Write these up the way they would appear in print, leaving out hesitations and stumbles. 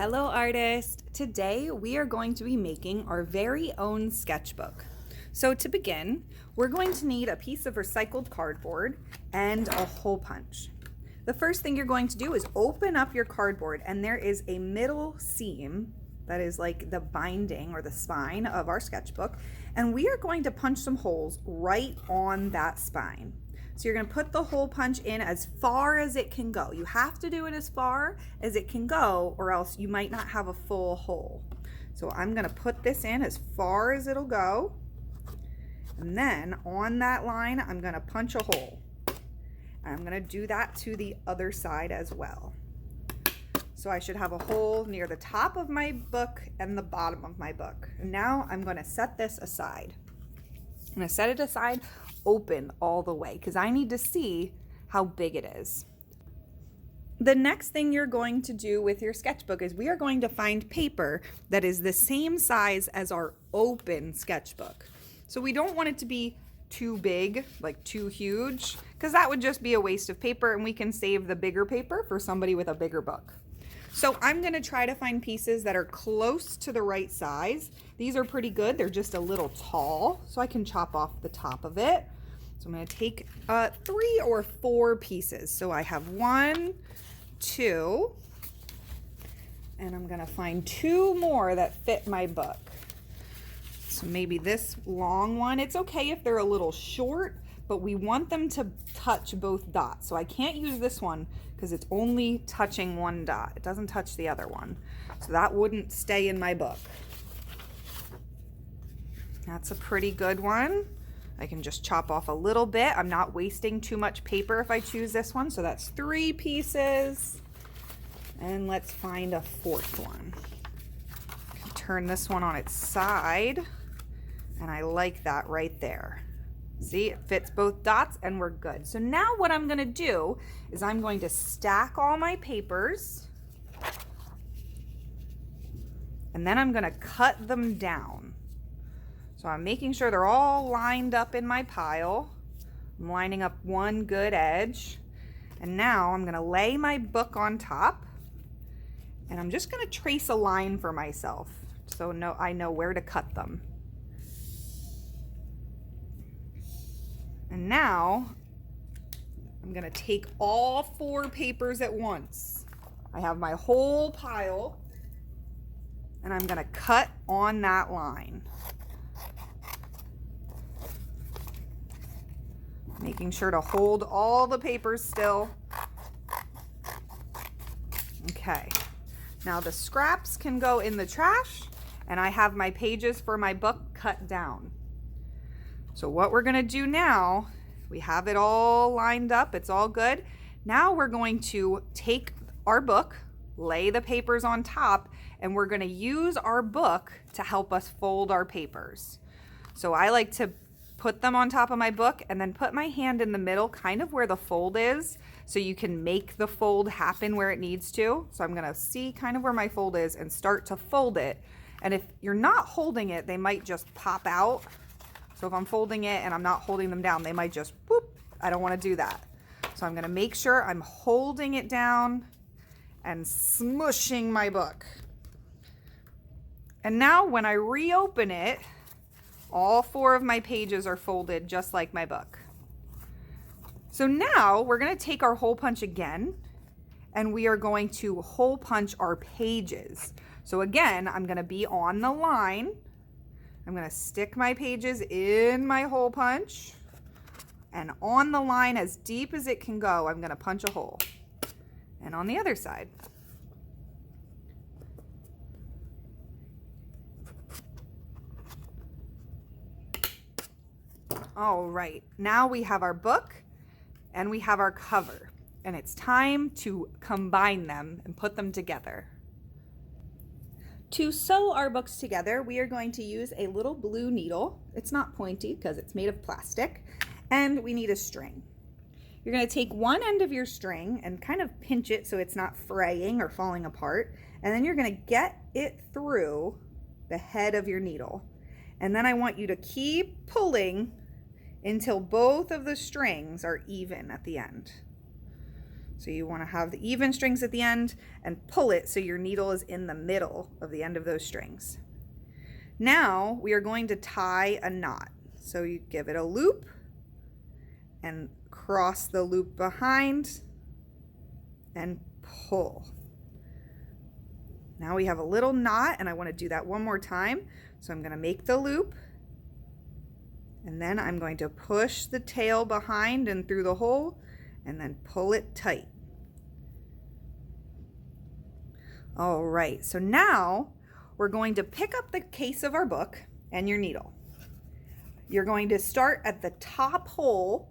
Hello artist! Today we are going to be making our very own sketchbook. So to begin, we're going to need a piece of recycled cardboard and a hole punch. The first thing you're going to do is open up your cardboard, and there is a middle seam that is like the binding or the spine of our sketchbook, and we are going to punch some holes right on that spine. So you're going to put the hole punch in as far as it can go. You have to do it as far as it can go, or else you might not have a full hole. So I'm going to put this in as far as it'll go, and then on that line I'm going to punch a hole. I'm going to do that to the other side as well. So I should have a hole near the top of my book and the bottom of my book. And now I'm going to set this aside. I'm going to set it aside open all the way because I need to see how big it is. The next thing you're going to do with your sketchbook is we are going to find paper that is the same size as our open sketchbook. So we don't want it to be too big, like too huge, because that would just be a waste of paper, and we can save the bigger paper for somebody with a bigger book. So I'm going to try to find pieces that are close to the right size. These are pretty good. They're just a little tall, so I can chop off the top of it. So I'm going to take 3 or 4 pieces. So I have 1, 2, and I'm going to find 2 more that fit my book. So maybe this long one. It's okay if they're a little short, but we want them to touch both dots. So I can't use this one because it's only touching one dot. It doesn't touch the other one. So that wouldn't stay in my book. That's a pretty good one. I can just chop off a little bit. I'm not wasting too much paper if I choose this one. So that's 3 pieces. And let's find a 4th one. Turn this one on its side. And I like that right there. See, it fits both dots and we're good. So now what I'm going to do is I'm going to stack all my papers, and then I'm going to cut them down. So I'm making sure they're all lined up in my pile. I'm lining up one good edge. And now I'm going to lay my book on top, and I'm just going to trace a line for myself so I know where to cut them. And now I'm going to take all 4 papers at once. I have my whole pile, and I'm going to cut on that line. Making sure to hold all the papers still. Okay. Now the scraps can go in the trash, and I have my pages for my book cut down. So what we're going to do now, we have it all lined up, it's all good. Now we're going to take our book, lay the papers on top, and we're going to use our book to help us fold our papers. So I like to put them on top of my book and then put my hand in the middle, kind of where the fold is, so you can make the fold happen where it needs to. So I'm going to see kind of where my fold is and start to fold it. And if you're not holding it, they might just pop out. So if I'm folding it and I'm not holding them down, they might just whoop. I don't want to do that. So I'm going to make sure I'm holding it down and smushing my book. And now when I reopen it, all 4 of my pages are folded just like my book. So now we're going to take our hole punch again, and we are going to hole punch our pages. So again, I'm going to be on the line. I'm going to stick my pages in my hole punch, and on the line as deep as it can go, I'm going to punch a hole. And on the other side. All right, now we have our book and we have our cover, and it's time to combine them and put them together. To sew our books together, we are going to use a little blue needle. It's not pointy because it's made of plastic, and we need a string. You're going to take one end of your string and kind of pinch it so it's not fraying or falling apart, and then you're going to get it through the head of your needle. And then I want you to keep pulling until both of the strings are even at the end. So you want to have the even strings at the end and pull it so your needle is in the middle of the end of those strings. Now we are going to tie a knot. So you give it a loop and cross the loop behind and pull. Now we have a little knot, and I want to do that one more time. So I'm going to make the loop, and then I'm going to push the tail behind and through the hole and then pull it tight. All right, so now we're going to pick up the case of our book and your needle. You're going to start at the top hole,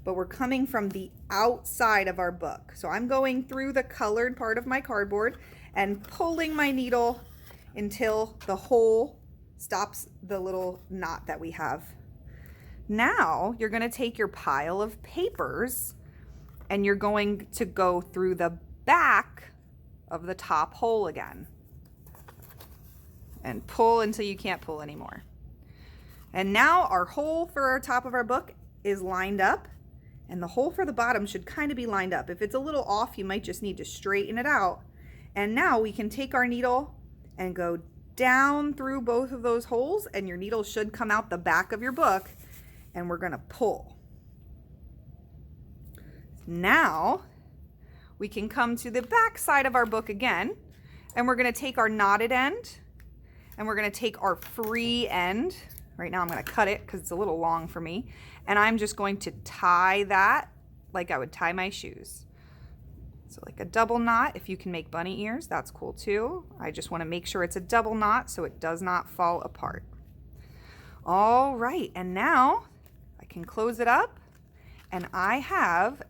but we're coming from the outside of our book. So I'm going through the colored part of my cardboard and pulling my needle until the hole stops the little knot that we have. Now you're going to take your pile of papers and you're going to go through the back of the top hole again and pull until you can't pull anymore. And now our hole for our top of our book is lined up, and the hole for the bottom should kind of be lined up. If it's a little off, you might just need to straighten it out. And now we can take our needle and go down through both of those holes, and your needle should come out the back of your book, and we're going to pull. Now we can come to the back side of our book again, and we're going to take our knotted end and we're going to take our free end. Right now I'm going to cut it because it's a little long for me, and I'm just going to tie that like I would tie my shoes. So like a double knot. If you can make bunny ears, that's cool too. I just want to make sure it's a double knot so it does not fall apart. All right, and now I can close it up, and I have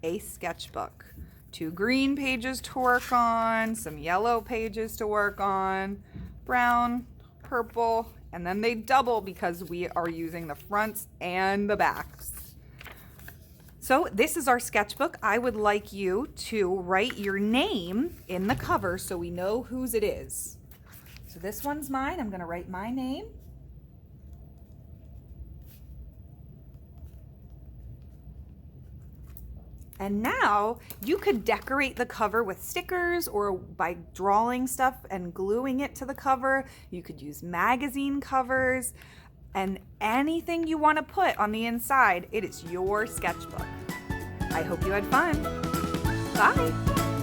a sketchbook. 2 green pages to work on, some yellow pages to work on, brown, purple, and then they double because we are using the fronts and the backs. So this is our sketchbook. I would like you to write your name in the cover so we know whose it is. So this one's mine. I'm going to write my name. And now you could decorate the cover with stickers or by drawing stuff and gluing it to the cover. You could use magazine covers and anything you want to put on the inside. It is your sketchbook. I hope you had fun. Bye.